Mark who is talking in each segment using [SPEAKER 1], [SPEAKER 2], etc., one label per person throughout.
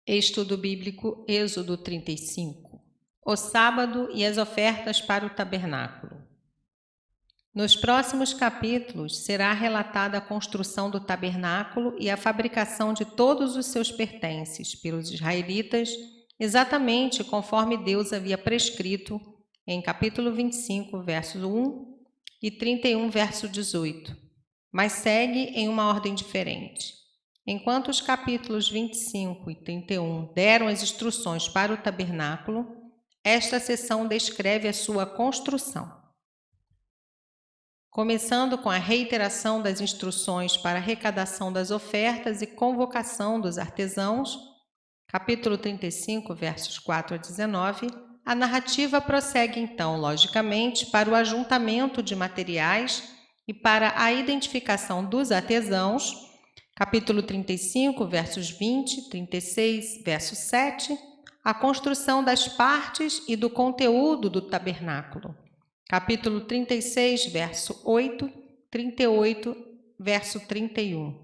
[SPEAKER 1] Estudo bíblico, Êxodo 35. O sábado e as ofertas para o tabernáculo. Nos próximos capítulos será relatada a construção do tabernáculo e a fabricação de todos os seus pertences pelos israelitas, exatamente conforme Deus havia prescrito em capítulo 25, verso 1 e 31, verso 18, mas segue em uma ordem diferente. Enquanto os capítulos 25 e 31 deram as instruções para o tabernáculo, esta seção descreve a sua construção. Começando com a reiteração das instruções para a arrecadação das ofertas e convocação dos artesãos, capítulo 35, versos 4 a 19, a narrativa prossegue então, logicamente, para o ajuntamento de materiais e para a identificação dos artesãos, capítulo 35, versos 20, 36, verso 7, a construção das partes e do conteúdo do tabernáculo. Capítulo 36, verso 8, 38, verso 31.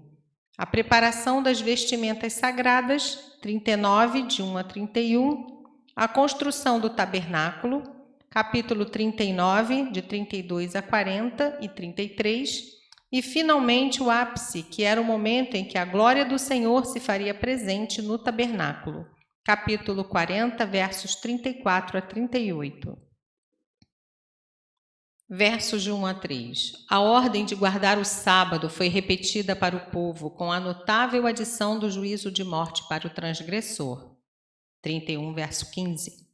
[SPEAKER 1] A preparação das vestimentas sagradas, 39, de 1 a 31. A construção do tabernáculo, capítulo 39, de 32 a 40 e 33. E, finalmente, o ápice, que era o momento em que a glória do Senhor se faria presente no tabernáculo, capítulo 40, versos 34 a 38. Versos de 1 a 3. A ordem de guardar o sábado foi repetida para o povo, com a notável adição do juízo de morte para o transgressor. 31, verso 15.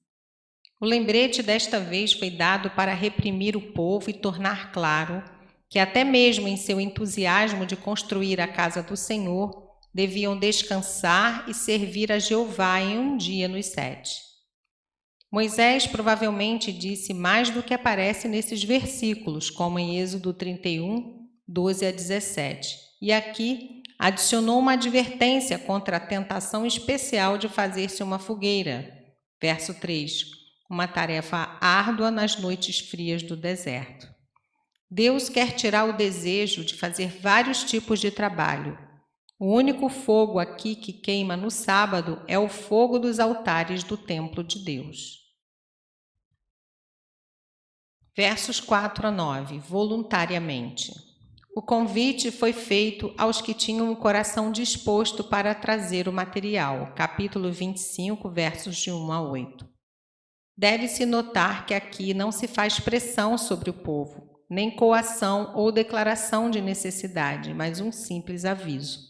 [SPEAKER 1] O lembrete desta vez foi dado para reprimir o povo e tornar claro que até mesmo em seu entusiasmo de construir a casa do Senhor, deviam descansar e servir a Jeová em um dia nos 7. Moisés provavelmente disse mais do que aparece nesses versículos, como em Êxodo 31, 12 a 17. E aqui adicionou uma advertência contra a tentação especial de fazer-se uma fogueira. Verso 3. Uma tarefa árdua nas noites frias do deserto. Deus quer tirar o desejo de fazer vários tipos de trabalho. O único fogo aqui que queima no sábado é o fogo dos altares do templo de Deus. Versos 4 a 9, voluntariamente. O convite foi feito aos que tinham o coração disposto para trazer o material, capítulo 25, versos de 1 a 8. Deve-se notar que aqui não se faz pressão sobre o povo, nem coação ou declaração de necessidade, mas um simples aviso.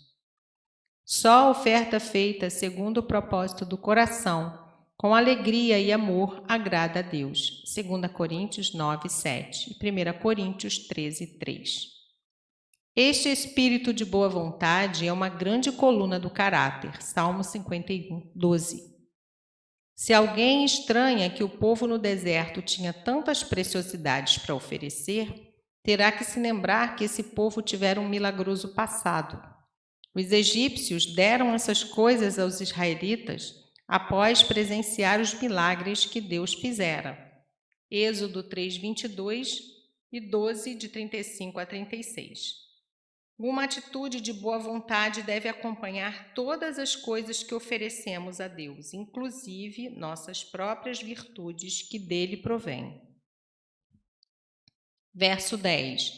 [SPEAKER 1] Só a oferta feita segundo o propósito do coração, com alegria e amor, agrada a Deus. 2 Coríntios 9, 7 e 1 Coríntios 13, 3. Este espírito de boa vontade é uma grande coluna do caráter. Salmo 51, 12. Se alguém estranha que o povo no deserto tinha tantas preciosidades para oferecer, terá que se lembrar que esse povo tivera um milagroso passado. Os egípcios deram essas coisas aos israelitas após presenciar os milagres que Deus fizera. Êxodo 3, 22 e 12, de 35 a 36. Uma atitude de boa vontade deve acompanhar todas as coisas que oferecemos a Deus, inclusive nossas próprias virtudes que dele provêm. Verso 10.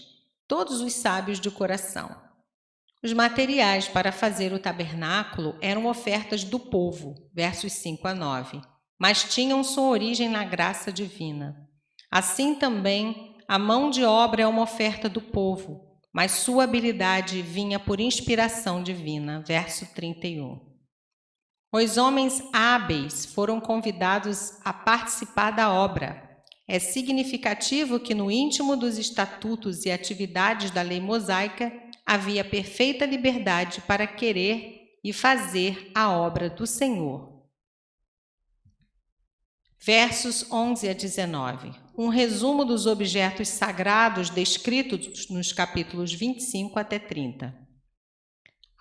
[SPEAKER 1] Todos os sábios de coração. Os materiais para fazer o tabernáculo eram ofertas do povo, versos 5 a 9, mas tinham sua origem na graça divina. Assim também, a mão de obra é uma oferta do povo, mas sua habilidade vinha por inspiração divina, verso 31. Os homens hábeis foram convidados a participar da obra. É significativo que no íntimo dos estatutos e atividades da lei mosaica havia perfeita liberdade para querer e fazer a obra do Senhor. Versos 11 a 19. Um resumo dos objetos sagrados descritos nos capítulos 25 até 30.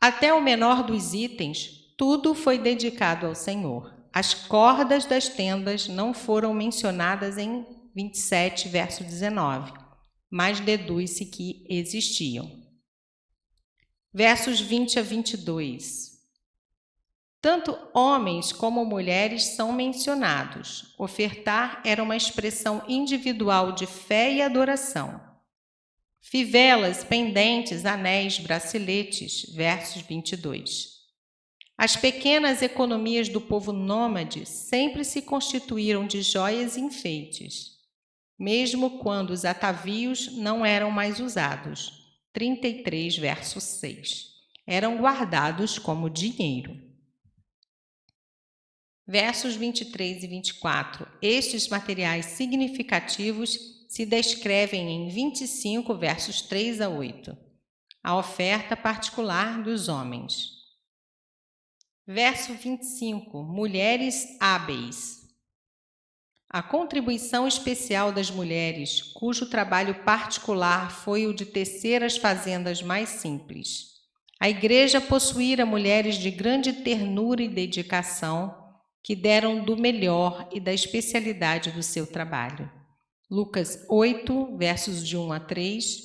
[SPEAKER 1] Até o menor dos itens, tudo foi dedicado ao Senhor. As cordas das tendas não foram mencionadas em 27, verso 19, mas deduz-se que existiam. Versos 20 a 22. Tanto homens como mulheres são mencionados. Ofertar era uma expressão individual de fé e adoração. Fivelas, pendentes, anéis, braceletes, versos 22. As pequenas economias do povo nômade sempre se constituíram de joias e enfeites, mesmo quando os atavios não eram mais usados. 33, verso 6. Eram guardados como dinheiro. Versos 23 e 24. Estes materiais significativos se descrevem em 25, versos 3 a 8. A oferta particular dos homens. Verso 25. Mulheres hábeis. A contribuição especial das mulheres, cujo trabalho particular foi o de tecer as fazendas mais simples. A igreja possuíra mulheres de grande ternura e dedicação, que deram do melhor e da especialidade do seu trabalho. Lucas 8, versos de 1 a 3,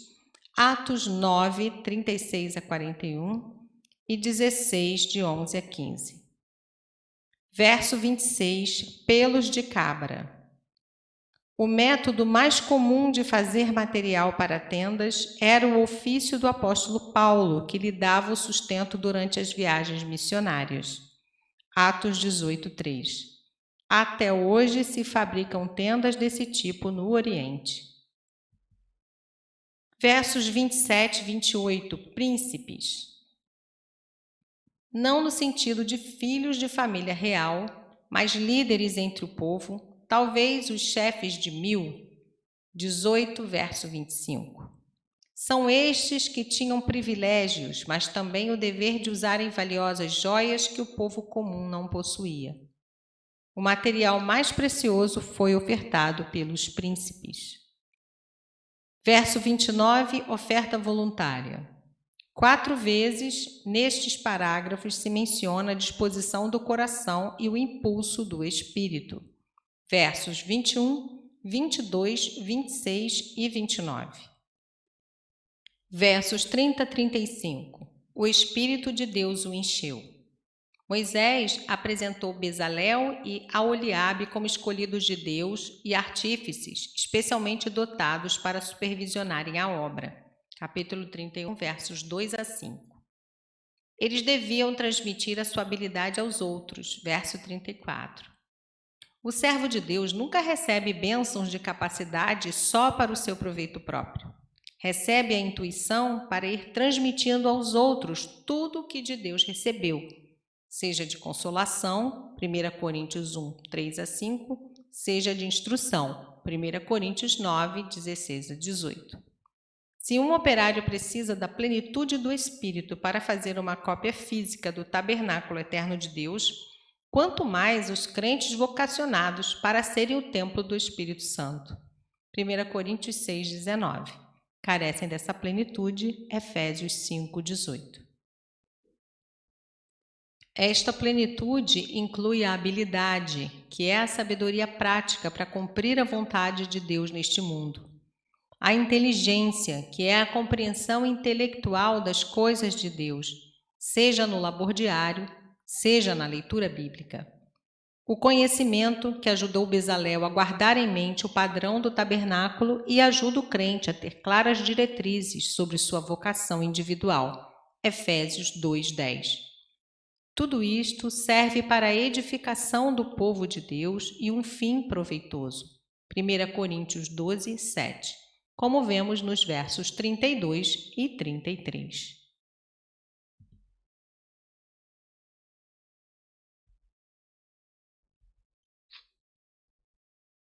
[SPEAKER 1] Atos 9, 36 a 41 e 16, de 11 a 15. Verso 26, pelos de cabra. O método mais comum de fazer material para tendas era o ofício do apóstolo Paulo, que lhe dava o sustento durante as viagens missionárias. Atos 18, 3. Até hoje se fabricam tendas desse tipo no Oriente. Versos 27 e 28, príncipes. Não no sentido de filhos de família real, mas líderes entre o povo, talvez os chefes de 1000. 18, verso 25. São estes que tinham privilégios, mas também o dever de usarem valiosas joias que o povo comum não possuía. O material mais precioso foi ofertado pelos príncipes. Verso 29, oferta voluntária. 4 vezes, nestes parágrafos, se menciona a disposição do coração e o impulso do espírito. Versos 21, 22, 26 e 29. Versos 30 a 35. O Espírito de Deus o encheu. Moisés apresentou Bezalel e Aholiabe como escolhidos de Deus e artífices, especialmente dotados para supervisionarem a obra. Capítulo 31, versos 2 a 5. Eles deviam transmitir a sua habilidade aos outros. Verso 34. O servo de Deus nunca recebe bênçãos de capacidade só para o seu proveito próprio. Recebe a intuição para ir transmitindo aos outros tudo o que de Deus recebeu, seja de consolação, 1 Coríntios 1, 3 a 5, seja de instrução, 1 Coríntios 9, 16 a 18. Se um operário precisa da plenitude do Espírito para fazer uma cópia física do tabernáculo eterno de Deus, quanto mais os crentes vocacionados para serem o templo do Espírito Santo. 1 Coríntios 6, 19. Carecem dessa plenitude, Efésios 5, 18. Esta plenitude inclui a habilidade, que é a sabedoria prática para cumprir a vontade de Deus neste mundo. A inteligência, que é a compreensão intelectual das coisas de Deus, seja no labor diário, seja na leitura bíblica. O conhecimento, que ajudou Bezalel a guardar em mente o padrão do tabernáculo e ajuda o crente a ter claras diretrizes sobre sua vocação individual. Efésios 2:10. Tudo isto serve para a edificação do povo de Deus e um fim proveitoso. 1 Coríntios 12, 7, como vemos nos versos 32 e 33.